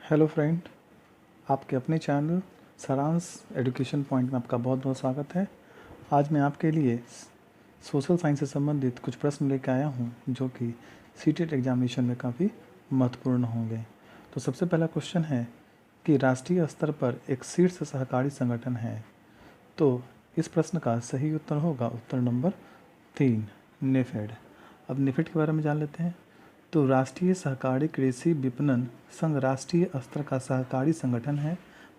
Hello friend, आपके अपने channel सारांश एजुकेशन पॉइंट में आपका बहुत बहुत स्वागत है। आज मैं आपके लिए सोशल साइंस से संबंधित कुछ प्रश्न लेकर आया हूं जो कि सीटेट एग्जामिनेशन में काफ़ी महत्वपूर्ण होंगे। तो सबसे पहला क्वेश्चन है कि राष्ट्रीय स्तर पर एक शीर्ष सहकारी संगठन है। तो इस प्रश्न का सही उत्तर होगा उत्तर नंबर 3, नेफेड। अब नेफेड के बारे में जान लेते हैं। तो राष्ट्रीय सहकारी कृषि विपणन संघ राष्ट्रीय स्तर का सहकारी संगठन है।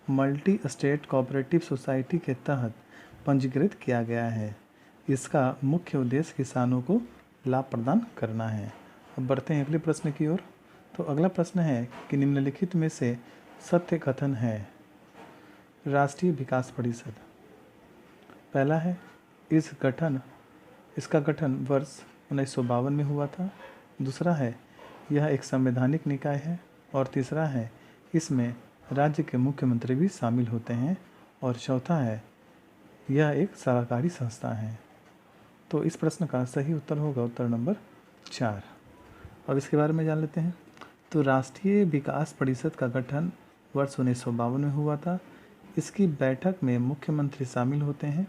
मल्टी स्टेट कोऑपरेटिव सोसाइटी के तहत पंजीकृत किया गया है। इसका मुख्य उद्देश्य किसानों को लाभ प्रदान करना है। अब बढ़ते हैं अगले प्रश्न की ओर। तो अगला प्रश्न है कि निम्नलिखित में से सत्य कथन है। राष्ट्रीय विकास परिषद पहला है, इसका गठन वर्ष 1952 में हुआ था। दूसरा है, यह एक संवैधानिक निकाय है। और तीसरा है, इसमें राज्य के मुख्यमंत्री भी शामिल होते हैं। और चौथा है, यह एक सरकारी संस्था है। तो इस प्रश्न का सही उत्तर होगा उत्तर नंबर 4। अब इसके बारे में जान लेते हैं। तो राष्ट्रीय विकास परिषद का गठन वर्ष 1952 में हुआ था। इसकी बैठक में मुख्यमंत्री शामिल होते हैं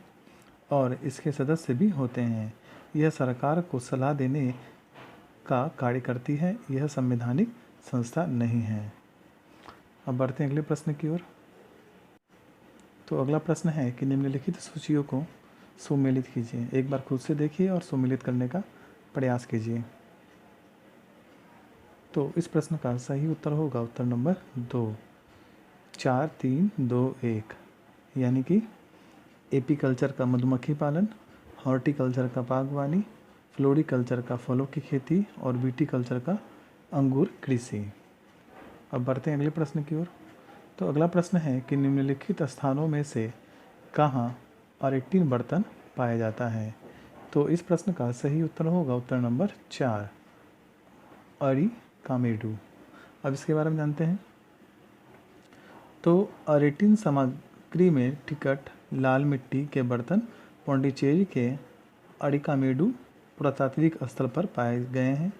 और इसके सदस्य भी होते हैं। यह सरकार को सलाह देने का कार्य करती है। यह संवैधानिक संस्था नहीं है। अब बढ़ते हैं अगले प्रश्न की ओर। तो अगला प्रश्न है कि निम्नलिखित सूचियों को सुमेलित कीजिए। एक बार खुद से देखिए और सुमेलित करने का प्रयास कीजिए। तो इस प्रश्न का सही उत्तर होगा उत्तर नंबर 2, 4, 3, 2, 1। यानी कि एपीकल्चर का मधुमक्खी पालन, हॉर्टिकल्चर का बागवानी, फ्लोरिकल्चर का फलों की खेती और विटीकल्चर का अंगूर कृषि। अब बढ़ते हैं अगले प्रश्न की ओर। तो अगला प्रश्न है कि निम्नलिखित स्थानों में से कहाँ अरेटिन बर्तन पाया जाता है। तो इस प्रश्न का सही उत्तर होगा उत्तर नंबर 4, अरिकामेडू। अब इसके बारे में जानते हैं। तो अरेटिन सामग्री में टिकट लाल मिट्टी के बर्तन पौंडीचेरी के अरिकामेडू पुरातात्विक स्थल पर पाए गए हैं।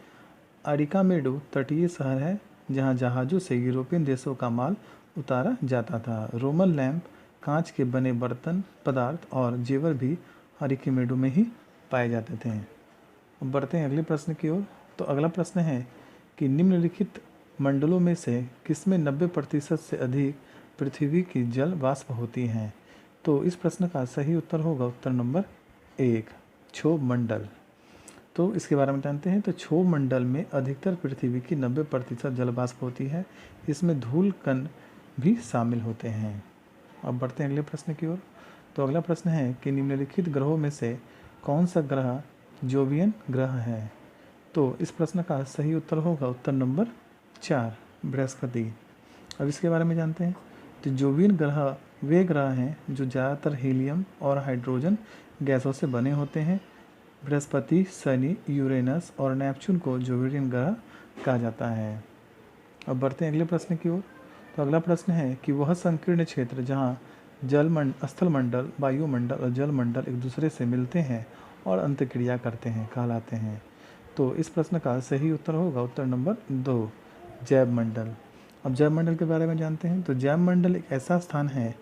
अरिकामेडू तटीय शहर है जहां जहाज़ों से यूरोपियन देशों का माल उतारा जाता था। रोमन लैंप, कांच के बने बर्तन, पदार्थ और जेवर भी अरिकामेडू में ही पाए जाते थे। अब बढ़ते हैं अगले प्रश्न की ओर। तो अगला प्रश्न है कि निम्नलिखित मंडलों में से किसमें 90% से अधिक पृथ्वी की जल वाष्प होती हैं। तो इस प्रश्न का सही उत्तर होगा उत्तर नंबर 1, क्षोभ मंडल। तो इसके बारे में जानते हैं। तो क्षोभ मंडल में अधिकतर पृथ्वी की 90% जल वाष्प होती है। इसमें धूल कण भी शामिल होते हैं। अब बढ़ते हैं अगले प्रश्न की ओर। तो अगला प्रश्न है कि निम्नलिखित ग्रहों में से कौन सा ग्रह जोवियन ग्रह है। तो इस प्रश्न का सही उत्तर होगा उत्तर नंबर 4, बृहस्पति। अब इसके बारे में जानते हैं। तो जोवियन ग्रह वे ग्रह हैं जो ज़्यादातर हीलियम और हाइड्रोजन गैसों से बने होते हैं। बृहस्पति, शनि, यूरेनस और नेपच्यून को जोवियन ग्रह कहा जाता है। अब बढ़ते हैं अगले प्रश्न की ओर। तो अगला प्रश्न है कि वह संकीर्ण क्षेत्र जहाँ स्थलमंडल, वायुमंडल और जलमंडल एक दूसरे से मिलते हैं और अंतःक्रिया करते हैं कहलाते हैं। तो इस प्रश्न का सही उत्तर होगा उत्तर नंबर 2, जैवमंडल। अब जैवमंडल के बारे में जानते हैं। तो जैवमंडल एक ऐसा स्थान है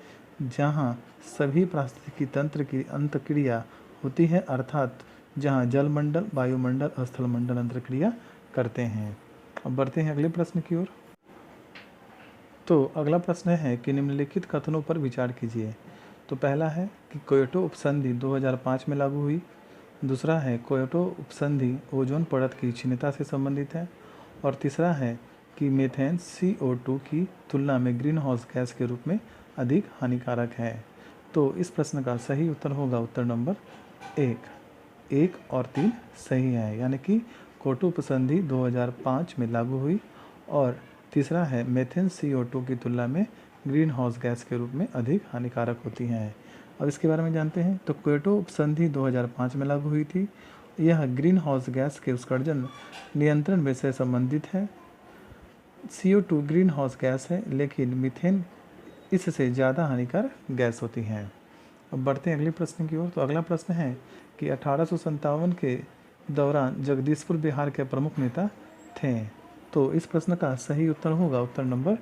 जहाँ सभी पारिस्थितिकी तंत्र की अंतःक्रिया होती है, अर्थात जहाँ जलमंडल, वायुमंडल और स्थलमंडल अंतःक्रिया करते हैं। अब बढ़ते हैं अगले प्रश्न की ओर। तो अगला प्रश्न है कि निम्नलिखित कथनों पर विचार कीजिए। तो पहला है कि क्योटो उपसंधि 2005 में लागू हुई। दूसरा है, क्योटो उपसंधि ओजोन परत की क्षीणता से संबंधित है। और तीसरा है कि मीथेन CO2 की तुलना में ग्रीन हाउस गैस के रूप में अधिक हानिकारक है। तो इस प्रश्न का सही उत्तर होगा उत्तर नंबर 1 और 3 सही है। यानी कि क्योटो उपसंधि 2005 में लागू हुई और तीसरा है मीथेन CO2 की तुलना में ग्रीन हाउस गैस के रूप में अधिक हानिकारक होती हैं। अब इसके बारे में जानते हैं। तो क्योटो उपसंधि 2005 में लागू हुई थी। यह ग्रीन हाउस गैस के उत्सर्जन नियंत्रण से संबंधित है। CO2 ग्रीन हाउस गैस है, लेकिन मीथेन इससे ज़्यादा हानिकारक गैस होती है। अब बढ़ते हैं अगले प्रश्न की ओर। तो अगला प्रश्न है कि 1857 के दौरान जगदीशपुर बिहार के प्रमुख नेता थे। तो इस प्रश्न का सही उत्तर होगा उत्तर नंबर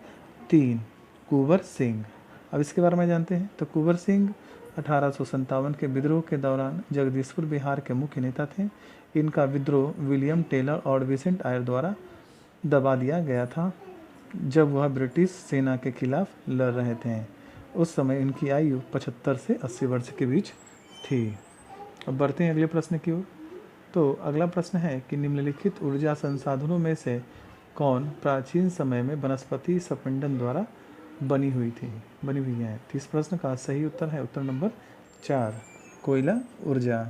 3 कुंवर सिंह। अब इसके बारे में जानते हैं। तो कुंवर सिंह 1857 के विद्रोह के दौरान जगदीशपुर बिहार के मुख्य नेता थे। इनका विद्रोह विलियम टेलर और विसेंट आयर द्वारा दबा दिया गया था जब वह ब्रिटिश सेना के खिलाफ लड़ रहे थे। उस समय इनकी आयु 75 से 80 वर्ष के बीच थी। अब बढ़ते हैं अगले प्रश्न की ओर। तो अगला प्रश्न है कि निम्नलिखित ऊर्जा संसाधनों में से कौन प्राचीन समय में वनस्पति सपिंडन द्वारा बनी हुई है। तो इस प्रश्न का सही उत्तर है उत्तर नंबर 4 कोयला ऊर्जा।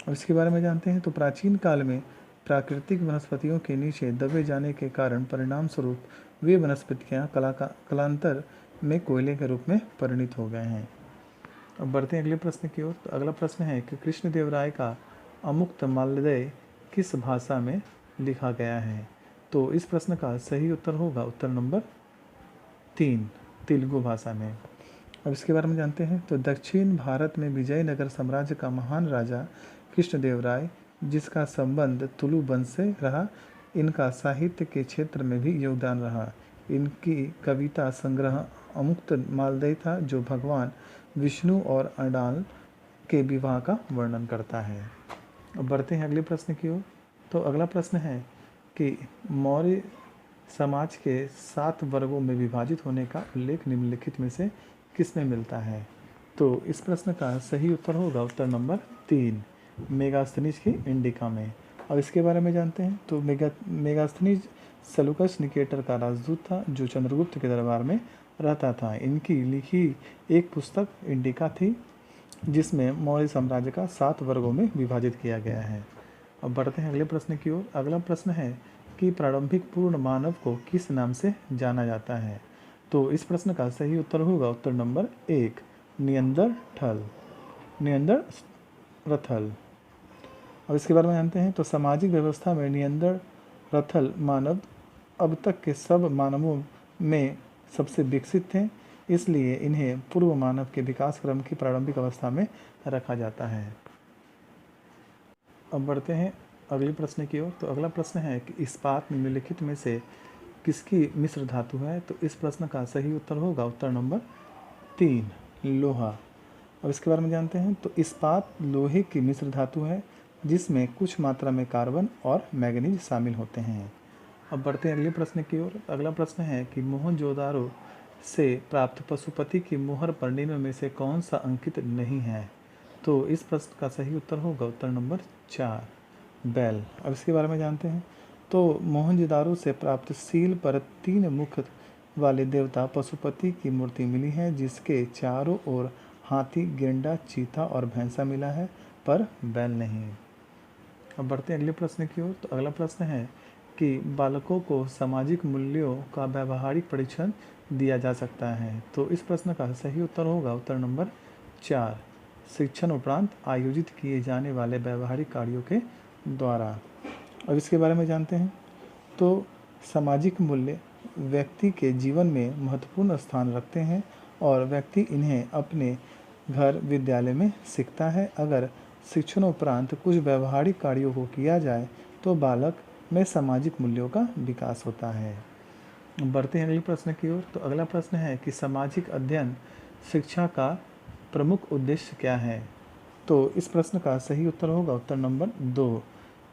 अब इसके बारे में जानते हैं। तो प्राचीन काल में प्राकृतिक वनस्पतियों के नीचे दबे जाने के कारण परिणाम स्वरूप वे वनस्पतियाँ कालांतर में कोयले के रूप में परिणित हो गए हैं। अब बढ़ते हैं अगले प्रश्न की ओर। तो अगला प्रश्न है कि कृष्णदेवराय का अमुक्त माल्यदेय किस भाषा में लिखा गया है। तो इस प्रश्न का सही उत्तर होगा उत्तर नंबर 3 तेलुगु भाषा में। अब इसके बारे में जानते हैं। तो दक्षिण भारत में विजयनगर साम्राज्य का महान राजा कृष्णदेवराय, जिसका संबंध तुलु वंश से रहा, इनका साहित्य के क्षेत्र में भी योगदान रहा। इनकी कविता संग्रह अमुक्त माल्यदेय था, जो भगवान विष्णु और अडाल के विवाह का वर्णन करता है। अब बढ़ते हैं अगले प्रश्न की ओर। तो अगला प्रश्न है कि मौर्य समाज के 7 वर्गों में विभाजित होने का उल्लेख निम्नलिखित में से किसमें मिलता है। तो इस प्रश्न का सही उत्तर होगा उत्तर नंबर 3 मेगास्थनीज की इंडिका में। अब इसके बारे में जानते हैं। तो मेगास्थनीज सेलुकस निकेटर का राजदूत था, जो चंद्रगुप्त के दरबार में रहता था। इनकी लिखी एक पुस्तक इंडिका थी, जिसमें मौर्य साम्राज्य का 7 वर्गों में विभाजित किया गया है। अब बढ़ते हैं अगले प्रश्न की ओर। अगला प्रश्न है कि प्रारंभिक पूर्ण मानव को किस नाम से जाना जाता है। तो इस प्रश्न का सही उत्तर होगा उत्तर नंबर 1 नियंदरथल। अब इसके बारे में जानते हैं। तो सामाजिक व्यवस्था में नियंदरथल मानव अब तक के सब मानवों में सबसे विकसित थे, इसलिए इन्हें पूर्व मानव के विकास क्रम की प्रारंभिक अवस्था में रखा जाता है। अब बढ़ते हैं अगले प्रश्न की ओर। तो अगला प्रश्न है कि इस्पात निम्नलिखित में से किसकी मिश्र धातु है। तो इस प्रश्न का सही उत्तर होगा उत्तर नंबर 3 लोहा। अब इसके बारे में जानते हैं। तो इस्पात लोहे की मिश्र धातु है, जिसमें कुछ मात्रा में कार्बन और मैंगनीज शामिल होते हैं। अब बढ़ते हैं अगले प्रश्न की ओर। अगला प्रश्न है कि मोहनजोदारो से प्राप्त पशुपति की मोहर पर निम्न में से कौन सा अंकित नहीं है। तो इस प्रश्न का सही उत्तर होगा उत्तर नंबर 4 बैल। अब इसके बारे में जानते हैं। तो मोहनजोदारो से प्राप्त सील पर 3 मुख वाले देवता पशुपति की मूर्ति मिली है, जिसके चारों ओर हाथी, गेंडा, चीता और भैंसा मिला है, पर बैल नहीं। अब बढ़ते हैं अगले प्रश्न की ओर। तो अगला प्रश्न है कि बालकों को सामाजिक मूल्यों का व्यावहारिक परीक्षण दिया जा सकता है। तो इस प्रश्न का सही उत्तर होगा उत्तर नंबर 4 शिक्षण उपरांत आयोजित किए जाने वाले व्यावहारिक कार्यों के द्वारा। अब इसके बारे में जानते हैं। तो सामाजिक मूल्य व्यक्ति के जीवन में महत्वपूर्ण स्थान रखते हैं और व्यक्ति इन्हें अपने घर विद्यालय में सीखता है। अगर शिक्षण उपरांत कुछ व्यावहारिक कार्यों को किया जाए तो बालक में सामाजिक मूल्यों का विकास होता है। बढ़ते हैं अगले प्रश्न की ओर। तो अगला प्रश्न है कि सामाजिक अध्ययन शिक्षा का प्रमुख उद्देश्य क्या है। तो इस प्रश्न का सही उत्तर होगा उत्तर नंबर 2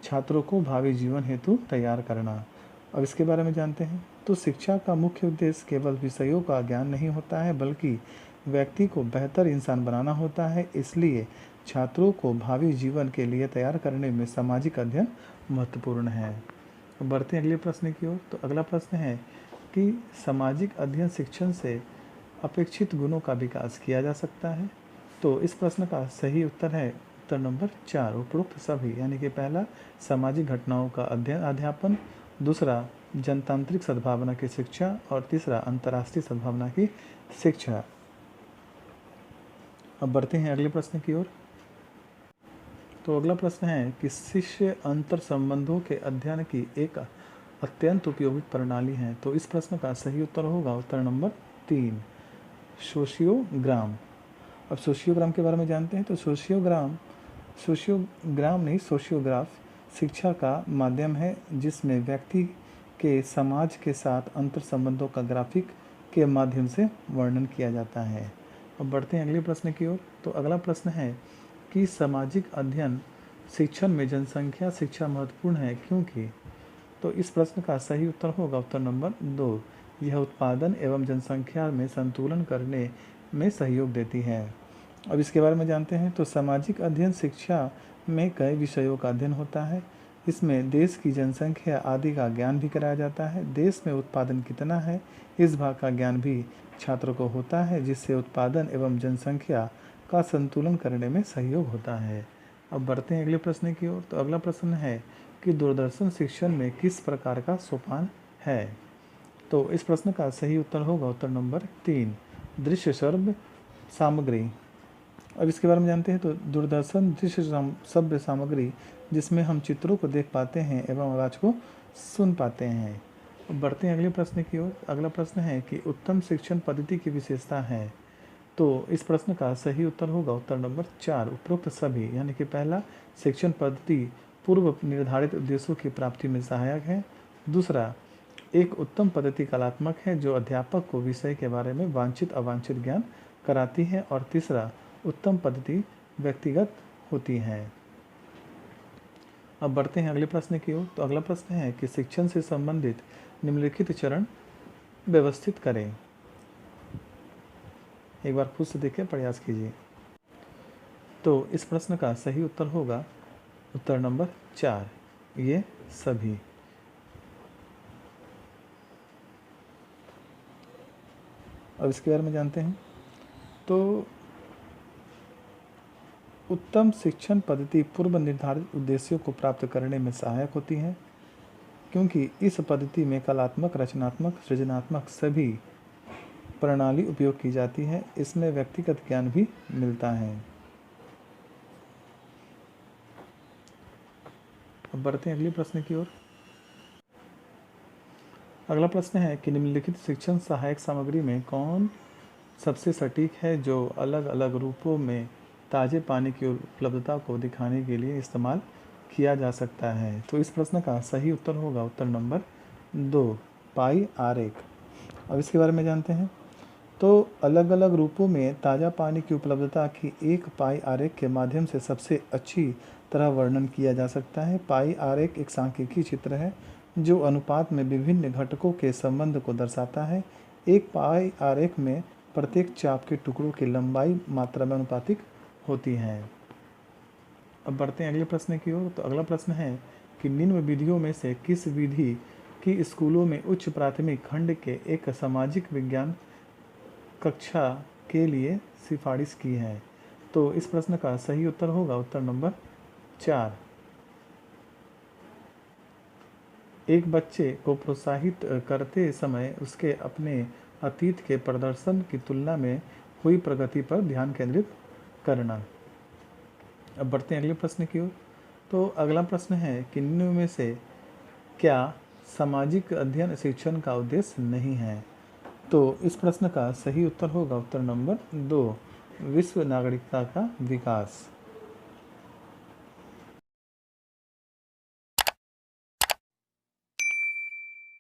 छात्रों को भावी जीवन हेतु तैयार करना। अब इसके बारे में जानते हैं। तो शिक्षा का मुख्य उद्देश्य केवल विषयों का ज्ञान नहीं होता है, बल्कि व्यक्ति को बेहतर इंसान बनाना होता है। इसलिए छात्रों को भावी जीवन के लिए तैयार करने में सामाजिक अध्ययन महत्वपूर्ण है। बढ़ते हैं अगले प्रश्न की ओर। तो अगला प्रश्न है कि सामाजिक अध्ययन शिक्षण से अपेक्षित गुणों का विकास किया जा सकता है। तो इस प्रश्न का सही उत्तर है उत्तर नंबर 4 उपरोक्त सभी, यानी कि पहला सामाजिक घटनाओं का अध्ययन अध्यापन, दूसरा जनतांत्रिक सद्भावना की शिक्षा और तीसरा अंतर्राष्ट्रीय सद्भावना की शिक्षा। अब बढ़ते हैं अगले प्रश्न की ओर। तो अगला प्रश्न है कि शिष्य अंतर संबंधों के अध्ययन की एक अत्यंत उपयोगी प्रणाली है। तो इस प्रश्न का सही उत्तर होगा उत्तर नंबर 3 सोशियोग्राम। अब सोशियोग्राम के बारे में जानते हैं। तो सोशियोग्राम नहीं सोशियोग्राफ शिक्षा का माध्यम है, जिसमें व्यक्ति के समाज के साथ अंतर संबंधों का ग्राफिक के माध्यम से वर्णन किया जाता है। अब बढ़ते हैं अगले प्रश्न की ओर। तो अगला प्रश्न है कि सामाजिक अध्ययन शिक्षण में जनसंख्या शिक्षा महत्वपूर्ण है क्योंकि। तो इस प्रश्न का सही उत्तर होगा उत्तर नंबर 2। यह उत्पादन एवं जनसंख्या में संतुलन करने में सहयोग देती है। अब इसके बारे में जानते हैं। तो सामाजिक अध्ययन शिक्षा में कई विषयों का अध्ययन होता है। इसमें देश की जनसंख्या आदि का ज्ञान भी कराया जाता है। देश में उत्पादन कितना है इस भाग का ज्ञान भी छात्रों को होता है, जिससे उत्पादन एवं जनसंख्या का संतुलन करने में सहयोग होता है। अब बढ़ते हैं अगले प्रश्न की ओर। तो अगला प्रश्न है कि दूरदर्शन शिक्षण में किस प्रकार का सोपान है। तो इस प्रश्न का सही उत्तर होगा उत्तर नंबर 3 दृश्य श्रव्य सामग्री। अब इसके बारे में जानते हैं। तो दूरदर्शन दृश्य श्रव्य सामग्री जिसमें हम चित्रों को देख पाते हैं एवं आवाज़ को सुन पाते हैं। अब बढ़ते हैं अगले प्रश्न की ओर। अगला प्रश्न है कि उत्तम शिक्षण पद्धति की विशेषता है। तो इस प्रश्न का सही उत्तर होगा उत्तर नंबर 4 उपरोक्त सभी, यानी कि पहला शिक्षण पद्धति पूर्व निर्धारित उद्देश्यों की प्राप्ति में सहायक है। दूसरा, एक उत्तम पद्धति कलात्मक है जो अध्यापक को विषय के बारे में वांछित अवांछित ज्ञान कराती है। और तीसरा, उत्तम पद्धति व्यक्तिगत होती है। अब बढ़ते हैं अगले प्रश्न की ओर। तो अगला प्रश्न है कि शिक्षण से संबंधित निम्नलिखित चरण व्यवस्थित करें। एक बार खुद से देखें, प्रयास कीजिए। तो इस प्रश्न का सही उत्तर होगा उत्तर नंबर 4 ये सभी। अब इसके बारे में जानते हैं। तो उत्तम शिक्षण पद्धति पूर्व निर्धारित उद्देश्यों को प्राप्त करने में सहायक होती है क्योंकि इस पद्धति में कलात्मक, रचनात्मक, सृजनात्मक सभी प्रणाली उपयोग की जाती है। इसमें व्यक्तिगत ज्ञान भी मिलता है। अब बढ़ते हैं अगले प्रश्न की ओर। अगला प्रश्न है कि निम्नलिखित शिक्षण सहायक सामग्री में कौन सबसे सटीक है जो अलग अलग रूपों में ताज़े पानी की उपलब्धता को दिखाने के लिए इस्तेमाल किया जा सकता है। तो इस प्रश्न का सही उत्तर होगा उत्तर नंबर 2 पाई आरेख। अब इसके बारे में जानते हैं। तो अलग अलग रूपों में ताज़ा पानी की उपलब्धता की एक पाई आरेख के माध्यम से सबसे अच्छी तरह वर्णन किया जा सकता है। पाई आरेख एक सांख्यिकीय चित्र है जो अनुपात में विभिन्न घटकों के संबंध को दर्शाता है। एक पाई आरेख में प्रत्येक चाप के टुकड़ों की लंबाई मात्रा में अनुपातिक होती है। अब बढ़ते हैं अगले प्रश्न की ओर। तो अगला प्रश्न है कि निम्न विधियों में से किस विधि की स्कूलों में उच्च प्राथमिक खंड के एक सामाजिक विज्ञान कक्षा के लिए सिफारिश की है। तो इस प्रश्न का सही उत्तर होगा उत्तर नंबर 4। एक बच्चे को प्रोत्साहित करते समय उसके अपने अतीत के प्रदर्शन की तुलना में हुई प्रगति पर ध्यान केंद्रित करना। अब बढ़ते हैं अगले प्रश्न की ओर। तो अगला प्रश्न है कि निम्न में से क्या सामाजिक अध्ययन शिक्षण का उद्देश्य नहीं है। तो इस प्रश्न का सही उत्तर होगा उत्तर नंबर 2 विश्व नागरिकता का विकास।